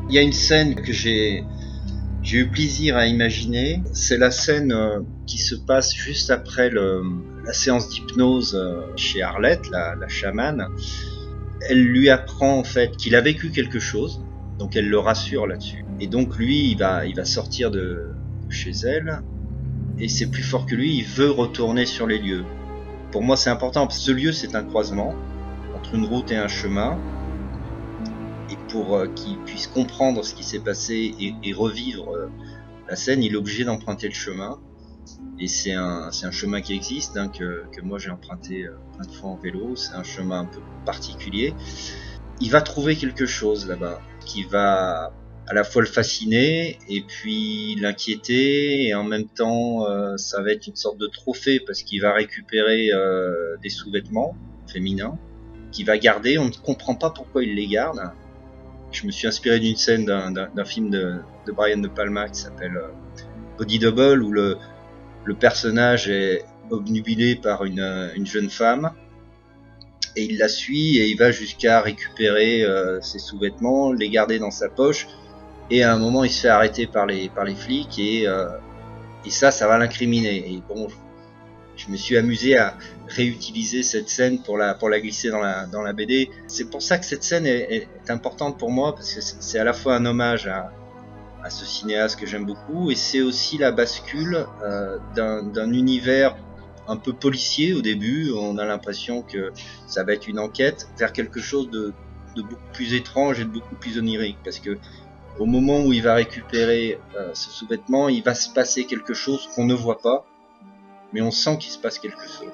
Il y a une scène que j'ai eu plaisir à imaginer. C'est la scène qui se passe juste après la séance d'hypnose chez Arlette, la chamane. Elle lui apprend en fait qu'il a vécu quelque chose, donc elle le rassure là-dessus. Et donc lui, il va sortir de chez elle, et c'est plus fort que lui, il veut retourner sur les lieux. Pour moi, c'est important, parce que ce lieu, c'est un croisement entre une route et un chemin. Et pour qu'il puisse comprendre ce qui s'est passé et revivre la scène, il est obligé d'emprunter le chemin. Et c'est un chemin qui existe, hein, que moi j'ai emprunté plein de fois en vélo. C'est un chemin un peu particulier. Il va trouver quelque chose là-bas qui va à la fois le fasciner et puis l'inquiéter, et en même temps ça va être une sorte de trophée parce qu'il va récupérer des sous-vêtements féminins qu'il va garder. On ne comprend pas pourquoi il les garde. Je me suis inspiré d'une scène d'un film de Brian De Palma qui s'appelle Body Double, où le personnage est obnubilé par une jeune femme, et il la suit et il va jusqu'à récupérer ses sous-vêtements, les garder dans sa poche, et à un moment il se fait arrêter par les flics, et ça va l'incriminer. Et bon, je me suis amusé à réutiliser cette scène pour la glisser dans la BD. C'est pour ça que cette scène est importante pour moi, parce que c'est à la fois un hommage à ce cinéaste que j'aime beaucoup, et c'est aussi la bascule d'un univers un peu policier au début. On a l'impression que ça va être une enquête, vers quelque chose de beaucoup plus étrange et de beaucoup plus onirique, parce que au moment où il va récupérer ce sous-vêtement, il va se passer quelque chose qu'on ne voit pas, mais on sent qu'il se passe quelque chose.